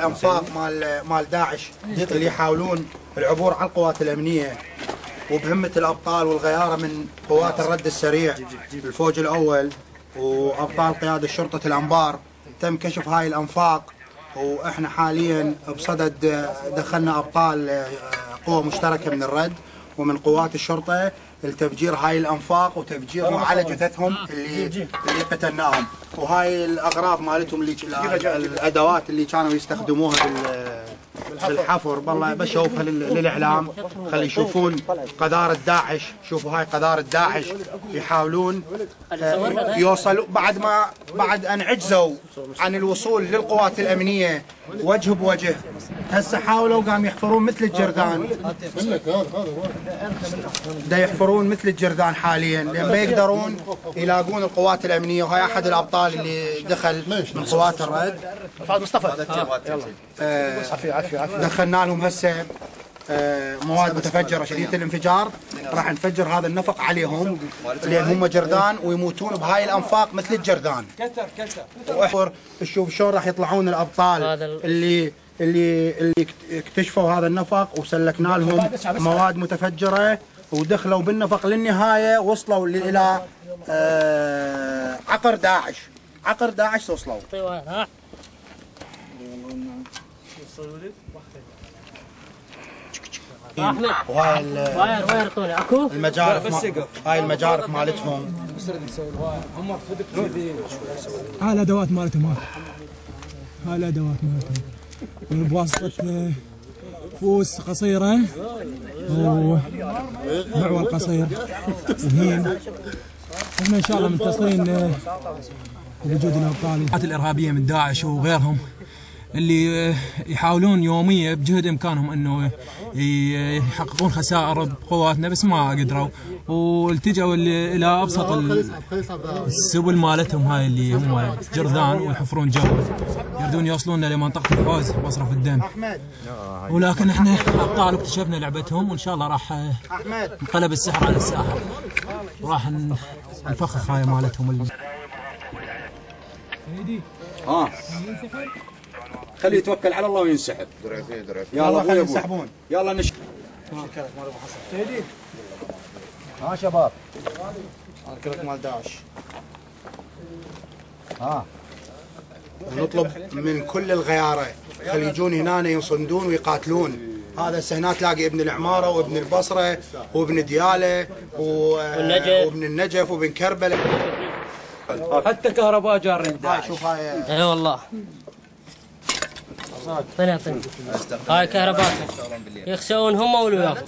الانفاق مال داعش اللي يحاولون العبور على القوات الامنيه، وبهمه الابطال والغياره من قوات الرد السريع الفوج الاول وابطال قياده شرطه الانبار، تم كشف هاي الانفاق. واحنا حاليا بصدد دخلنا ابطال قوه مشتركه من الرد ومن قوات الشرطه لتفجير هاي الانفاق وتفجيرهم على جثثهم اللي قتلناهم، وهاي الاغراض مالتهم اللي الادوات اللي كانوا يستخدموها بالحفر. بالله بشوفها للاعلام خلي يشوفون قذاره داعش. شوفوا هاي قذاره داعش، يحاولون يوصلوا بعد ان عجزوا عن الوصول للقوات الامنيه وجه بوجه، هسه حاولوا قام يحفرون مثل الجردان، دا يحفرون مثل الجردان حاليا لان ما يقدرون يلاقون القوات الامنيه. وهي احد الابطال اللي دخل من قوات الرد مصطفى. دخلنا لهم هسه مواد متفجره شديده الانفجار، راح نفجر هذا النفق عليهم لان هم جردان ويموتون بهاي الانفاق مثل الجردان. شوف شلون راح يطلعون الابطال اللي اكتشفوا هذا النفق، وسلكنا لهم مواد متفجره ودخلوا بالنفق للنهايه، وصلوا الى عقر داعش وصلوا. وهاي المجارف هاي المجارف مالتهم، هاي الادوات مالتهم، هاي الادوات مالتهم بواسطه فوس قصيره ومعول قصير وهين. احنا ان شاء الله متصلين بوجود الابطال الارهابيه من داعش وغيرهم اللي يحاولون يوميا بجهد امكانهم انه يحققون خسائر بقواتنا، بس ما قدروا والتجوا الى ابسط السبل مالتهم، هاي اللي هم جرذان ويحفرون جو يردون يوصلون لمنطقه الحوز مصرف الدم. ولكن احنا ابطال واكتشفنا لعبتهم، وان شاء الله راح انقلب السحر على الساحر وراح نفخخ هاي مالتهم. خليه يتوكل على الله وينسحب. يلا خليه ينسحبون. يلا نشكر. سيدي. شباب. هذا كلك مال داعش. نطلب من كل الغياره خلي يجون هنا ينصندون ويقاتلون. هذا هنا تلاقي ابن العماره وابن البصره وابن دياله وابن النجف وابن كربلاء. حتى كهرباء جارين داعش. شوف هاي. اي والله. اعطيني هاي كهرباتهم يخشون هم والوياه.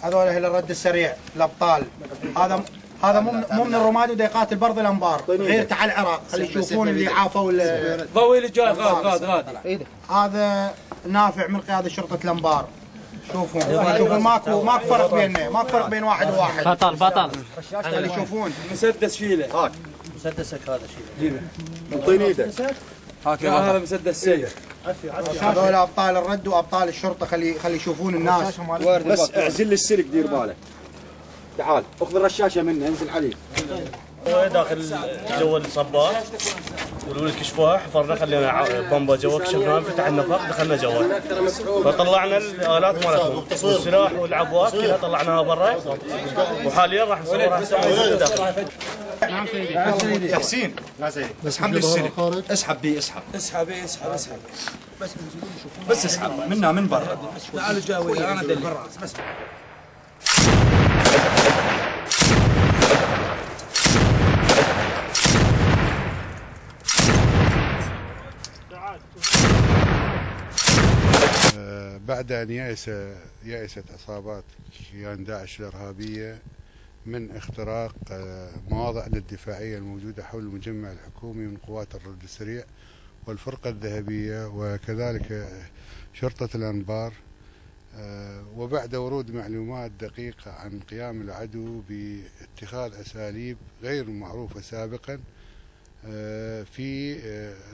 هذول الرد السريع الابطال. هذا مو من الرماد ودا يقاتل برضه الانبار غير على العراق. خلي يشوفون اللي عافوا ضوي اللي جاي غاد. هذا نافع من قياده شرطه الانبار. شوفوا ماكو فرق بيننا، ماكو فرق بين واحد وواحد. بطل خلي يشوفون. مسدس شيله. مسدسك هذا شيله. اعطيني ايدك. هذا مسدس سيف. هذول ابطال الرد وابطال الشرطه. خلي يشوفون الناس. بس اعزل السلك دير بالك. تعال اخذ الرشاشه منه انزل عليه. داخل جو الصباح والولد كشفوها، حفرنا خلينا بمبا جوا، كشفناها فتح النفق دخلنا جوا، فطلعنا الالات مالتهم والسلاح والعبوات كلها طلعناها برا، وحاليا راح نصورها هسه موجوده داخل. يا حسين بس حمل السلك. اسحب بيه اسحب بس اسحب منها من برا. تعالوا جاوي انا دلي برا بس. بعد أن يأست عصابات كيان داعش الإرهابية من اختراق مواضعنا الدفاعية الموجودة حول المجمع الحكومي من قوات الرد السريع والفرقة الذهبية وكذلك شرطة الأنبار، وبعد ورود معلومات دقيقة عن قيام العدو باتخاذ أساليب غير معروفة سابقا في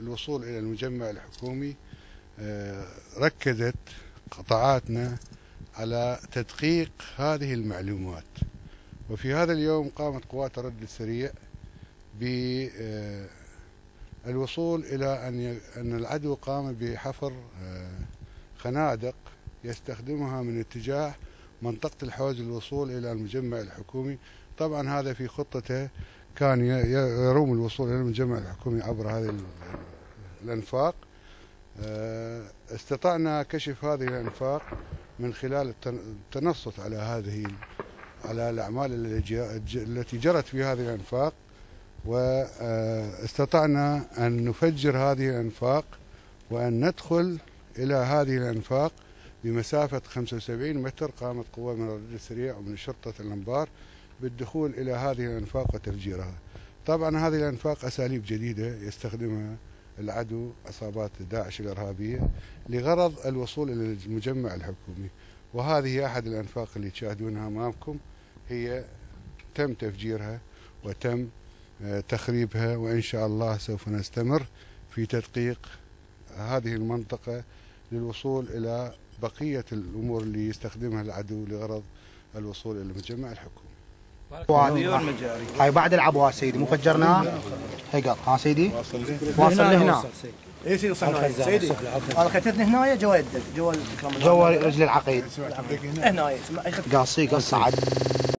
الوصول إلى المجمع الحكومي، ركزت قطاعاتنا على تدقيق هذه المعلومات. وفي هذا اليوم قامت قوات الرد السريع الوصول إلى أن العدو قام بحفر خنادق يستخدمها من اتجاه منطقة الحوز للوصول إلى المجمع الحكومي. طبعا هذا في خطته، كان يروم الوصول إلى المجمع الحكومي عبر هذه الأنفاق. استطعنا كشف هذه الأنفاق من خلال التنصت على الأعمال التي جرت في هذه الأنفاق، واستطعنا أن نفجر هذه الأنفاق وأن ندخل إلى هذه الأنفاق بمسافة 75 متر. قامت قوة من الرد السريع ومن شرطة الأنبار بالدخول إلى هذه الأنفاق وتفجيرها. طبعا هذه الأنفاق أساليب جديدة يستخدمها العدو، عصابات داعش الإرهابية، لغرض الوصول إلى المجمع الحكومي. وهذه أحد الأنفاق اللي تشاهدونها أمامكم، هي تم تفجيرها وتم تخريبها، وإن شاء الله سوف نستمر في تدقيق هذه المنطقة للوصول إلى بقية الأمور اللي يستخدمها العدو لغرض الوصول إلى المجمع الحكومي. هاي بعد العبوة سيدي، مو فجرناها؟ هي قط، ها سيدي؟ واصل لهنا. اي سيدي وصلنا سيدي. انا خيتتني هنا جوا يدك، جوا رجل العقيد. هنا قاصي قص عد.